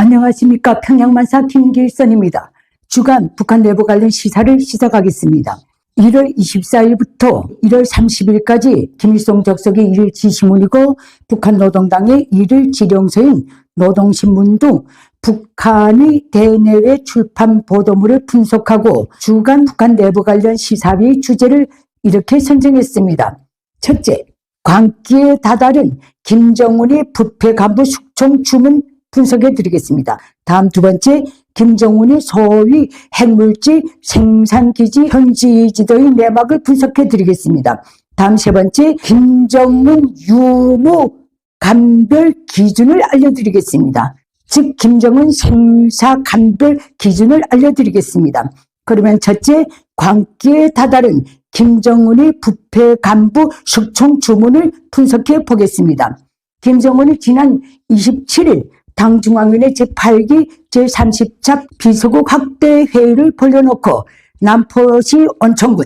안녕하십니까. 평양만사 김길선입니다. 주간 북한 내부 관련 시사를 시작하겠습니다. 1월 24일부터 1월 30일까지 김일성 적석의 일일 지시문이고 북한 노동당의 일일 지령서인 노동신문 등 북한의 대내외 출판 보도물을 분석하고 주간 북한 내부 관련 시사의 주제를 이렇게 선정했습니다. 첫째, 광기에 다다른 김정은의 부패 간부 숙청 주문 분석해 드리겠습니다. 다음 두 번째, 김정은의 소위 핵물질 생산기지 현지 지도의 내막을 분석해 드리겠습니다. 다음 세 번째, 김정은 유무 감별 기준을 알려드리겠습니다. 즉 김정은 생사 감별 기준을 알려드리겠습니다. 그러면 첫째, 광기에 다다른 김정은의 부패 간부 숙청 주문을 분석해 보겠습니다. 김정은이 지난 27일 당중앙위원회 제8기 제30차 비서국 확대 회의를 벌려놓고 남포시 온천군,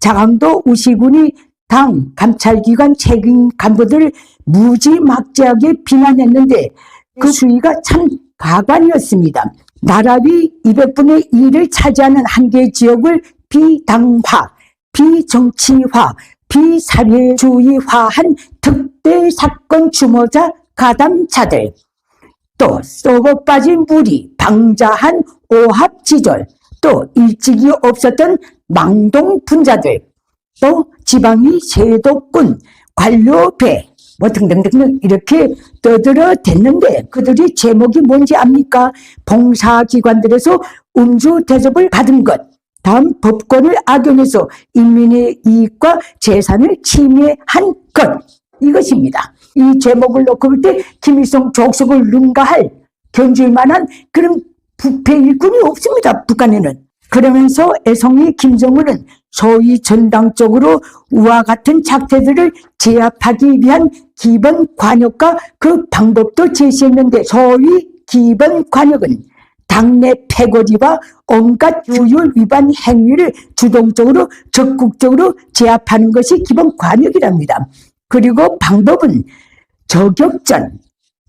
자강도 우시군이 당 감찰기관 책임 간부들을 무지막지하게 비난했는데 그 수위가 참 가관이었습니다. 나라비 200분의 1을 차지하는 한 개 지역을 비당화, 비정치화, 비사회주의화한 특대 사건 주모자 가담자들, 또 썩어 빠진 무리, 방자한 오합지졸, 또 일찍이 없었던 망동 분자들, 또 지방의 세독군, 관료배, 뭐 등등등 이렇게 떠들어댔는데 그들이 제목이 뭔지 압니까? 봉사기관들에서 음주 대접을 받은 것, 다음 법권을 악용해서 인민의 이익과 재산을 침해한 것, 이것입니다. 이 제목을 놓고 볼 때 김일성 족속을 능가할 견줄 만한 그런 부패 일꾼이 없습니다. 북한에는. 그러면서 애송이 김정은은 소위 전당적으로 우와 같은 작태들을 제압하기 위한 기본 관역과 그 방법도 제시했는데 소위 기본 관역은 당내 패거리와 온갖 규율 위반 행위를 주동적으로 적극적으로 제압하는 것이 기본 관역이랍니다. 그리고 방법은 저격전,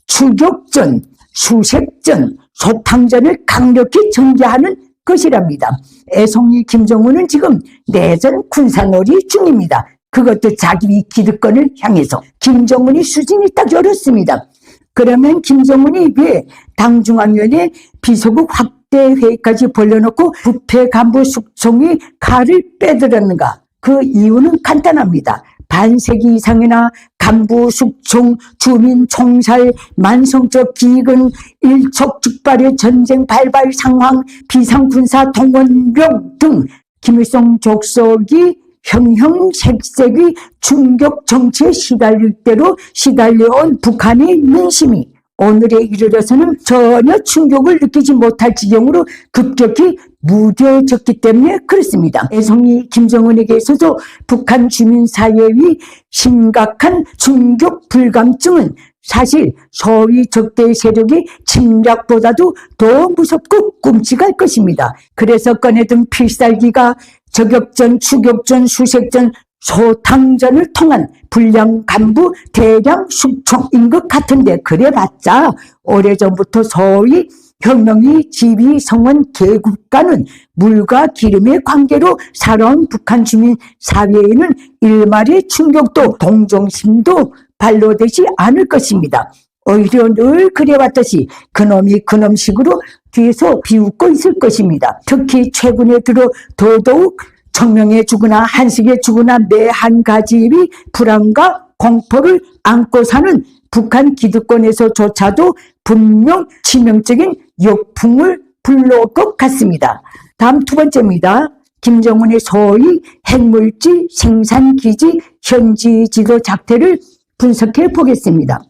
추격전, 수색전, 소탕전을 강력히 전개하는 것이랍니다. 애송이 김정은은 지금 내전 군사놀이 중입니다. 그것도 자기 기득권을 향해서. 김정은이 수준이 딱 어렵습니다. 그러면 김정은이 왜 당중앙위원회 비서국 확대회의까지 벌려놓고 부패 간부 숙청이 칼을 빼들었는가? 그 이유는 간단합니다. 반세기 이상이나 간부 숙청, 주민 총살, 만성적 기근, 일촉즉발의 전쟁 발발 상황, 비상군사 동원령 등 김일성 족속이 형형색색의 충격 정치에 시달릴 대로 시달려온 북한의 민심이 오늘에 이르러서는 전혀 충격을 느끼지 못할 지경으로 급격히 무뎌졌기 때문에 그렇습니다. 애송이 김정은에게 있어서 북한 주민사회의 심각한 충격 불감증은 사실 소위 적대 세력의 침략보다도 더 무섭고 끔찍할 것입니다. 그래서 꺼내든 필살기가 저격전, 추격전, 수색전, 소탕전을 통한 불량 간부 대량 숙청인 것 같은데 그래봤자 오래전부터 소위 혁명이 지휘 성원 계급과는 물과 기름의 관계로 살아온 북한 주민 사회에는 일말의 충격도 동정심도 발로되지 않을 것입니다. 오히려 늘 그래왔듯이 그놈이 그놈식으로 뒤에서 비웃고 있을 것입니다. 특히 최근에 들어 더더욱 청명에 죽으나 한식에 죽으나 매 한 가지의 불안과 공포를 안고 사는 북한 기득권에서조차도 분명 치명적인 역풍을 불러올 것 같습니다. 다음 두 번째입니다. 김정은의 소위 핵물질 생산기지 현지 지도 작태를 분석해 보겠습니다.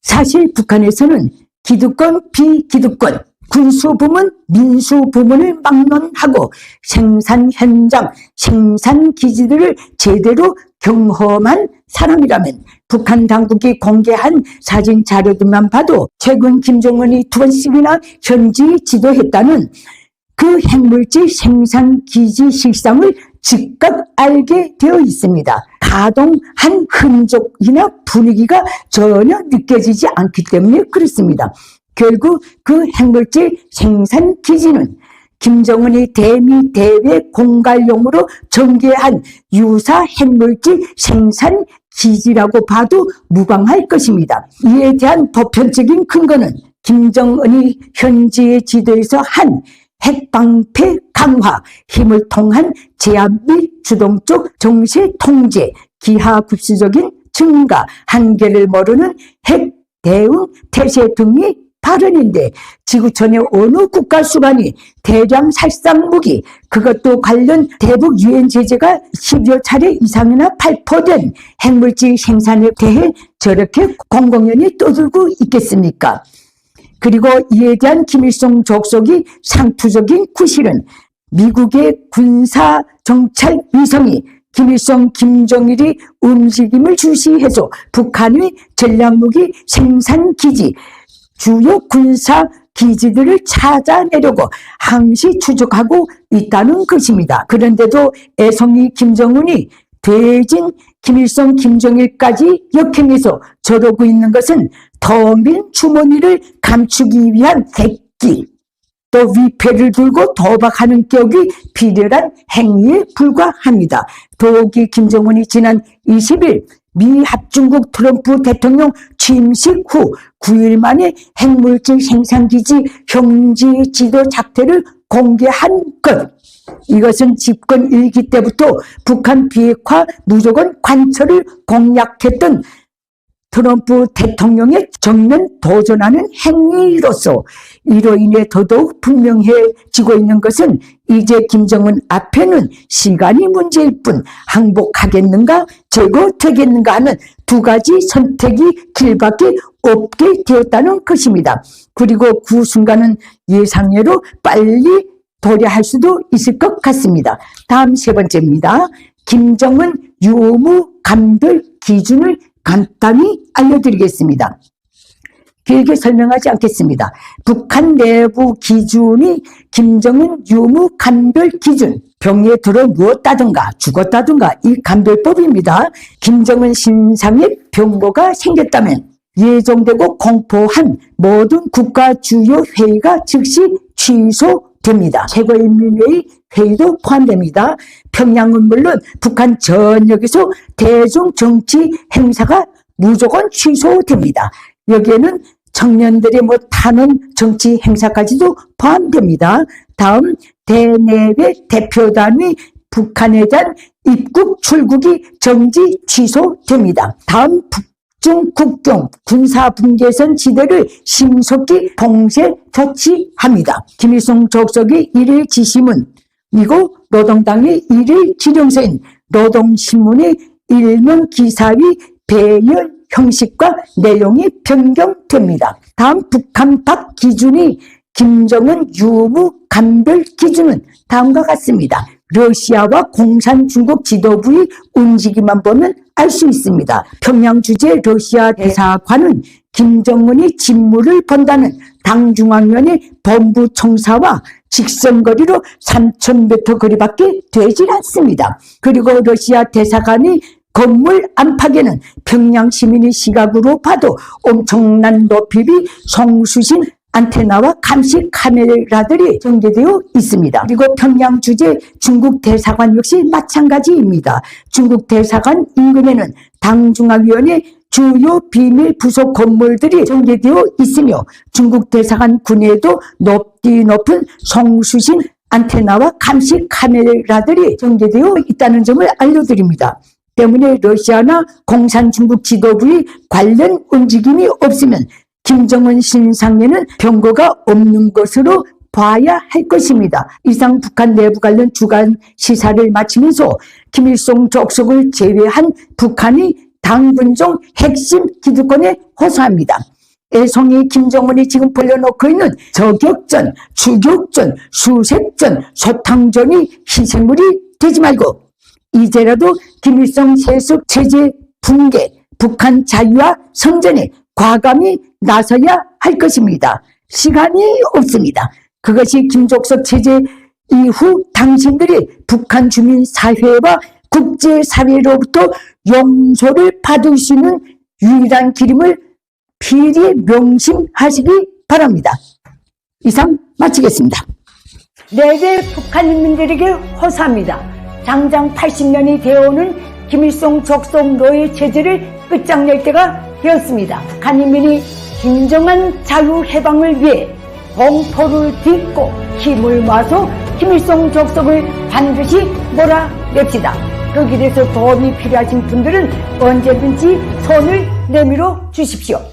사실 북한에서는 기득권, 비기득권, 군수부문, 민수부문을 막론하고 생산 현장, 생산 기지들을 제대로 경험한 사람이라면 북한 당국이 공개한 사진 자료들만 봐도 최근 김정은이 2번씩이나 현지 지도했다는 그 핵물질 생산 기지 실상을 즉각 알게 되어 있습니다. 가동한 흔적이나 분위기가 전혀 느껴지지 않기 때문에 그렇습니다. 결국 그 핵물질 생산 기지는 김정은이 대미 대외 공갈용으로 전개한 유사 핵물질 생산 기지라고 봐도 무방할 것입니다. 이에 대한 보편적인 근거는 김정은이 현지의 지도에서 한 핵방패 강화, 힘을 통한 제압 및 주동적 정세 통제, 기하급수적인 증가, 한계를 모르는 핵 대응 태세 등의 발언인데, 지구촌의 어느 국가 수반이 대량 살상 무기, 그것도 관련 대북 유엔 제재가 10여 차례 이상이나 발표된 핵물질 생산에 대해 저렇게 공공연히 떠들고 있겠습니까? 그리고 이에 대한 김일성 족속이 상투적인 구실은 미국의 군사 정찰 위성이 김일성, 김정일이 움직임을 주시해서 북한의 전략무기 생산기지, 주요 군사 기지들을 찾아내려고 항시 추적하고 있다는 것입니다. 그런데도 애송이 김정은이 대진 김일성, 김정일까지 역행해서 저러고 있는 것은 텅빈 주머니를 감추기 위한 객기, 또 위패를 들고 도박하는 격이 비련한 행위에 불과합니다. 더욱이 김정은이 지난 20일 미 합중국 트럼프 대통령 취임식 후 9일 만에 핵물질 생산기지 형지 지도 작태를 공개한 것, 이것은 집권 일기 때부터 북한 비핵화 무조건 관철을 공약했던 트럼프 대통령의 정면 도전하는 행위로서 이로 인해 더더욱 분명해지고 있는 것은 이제 김정은 앞에는 시간이 문제일 뿐 항복하겠는가 제거되겠는가 하는 두 가지 선택이 길밖에 없게 되었다는 것입니다. 그리고 그 순간은 예상외로 빨리 도래할 수도 있을 것 같습니다. 다음 세 번째입니다. 김정은 유무 감별 기준을 간단히 알려드리겠습니다. 길게 설명하지 않겠습니다. 북한 내부 기준이 김정은 유무 감별 기준, 병에 들어 누웠다든가 죽었다든가 이 감별법입니다. 김정은 신상에 병고가 생겼다면 예정되고 공포한 모든 국가 주요 회의가 즉시 취소됩니다. 최고인민회의 회의도 포함됩니다. 평양은 물론 북한 전역에서 대중 정치 행사가 무조건 취소됩니다. 여기에는 청년들의 탄원 정치 행사까지도 포함됩니다. 다음 대내외 대표단의 북한에 대한 입국 출국이 정지 취소됩니다. 다음 북중 국경 군사분계선 지대를 신속히 봉쇄 조치합니다. 김일성 족속의 일일 지시문, 미국 노동당의 일일 지령서인 노동신문의 일면 기사의 배열 형식과 내용이 변경됩니다. 다음 북한 밖 기준이 김정은 유무 감별 기준은 다음과 같습니다. 러시아와 공산중국 지도부의 움직임만 보면 알 수 있습니다. 평양 주재 러시아 대사관은 김정은이 직무를 본다는 당중앙위원회 본부청사와 직선거리로 3,000m 거리밖에 되질 않습니다. 그리고 러시아 대사관이 건물 안팎에는 평양 시민의 시각으로 봐도 엄청난 높이의 송수신 안테나와 감시 카메라들이 전개되어 있습니다. 그리고 평양 주재 중국 대사관 역시 마찬가지입니다. 중국 대사관 인근에는 당중앙위원회 주요 비밀 부속 건물들이 전개되어 있으며 중국 대사관 군에도 높은 송수신 안테나와 감시 카메라들이 전개되어 있다는 점을 알려드립니다. 때문에 러시아나 공산중국 지도부의 관련 움직임이 없으면 김정은 신상에는 병거가 없는 것으로 봐야 할 것입니다. 이상 북한 내부 관련 주간 시사를 마치면서 김일성 족속을 제외한 북한이 당군종 핵심 기득권에 호소합니다. 애송이 김정은이 지금 벌려놓고 있는 저격전, 추격전, 수색전, 소탕전이 희생물이 되지 말고 이제라도 김일성 세습 체제 붕괴, 북한 자유화 선전에 과감히 나서야 할 것입니다. 시간이 없습니다. 그것이 김족석 체제 이후 당신들이 북한 주민 사회와 국제사회로부터 용서를 받을 수 있는 유일한 길임을 필히 명심하시기 바랍니다. 이상 마치겠습니다. 내외 북한 인민들에게 호소합니다. 장장 80년이 되어오는 김일성 적성 노예 체제를 끝장낼 때가 되었습니다. 북한 인민이 진정한 자유해방을 위해 공포를 딛고 힘을 모아서 김일성 적성을 반드시 몰아냅시다. 그 길에서 도움이 필요하신 분들은 언제든지 손을 내밀어 주십시오.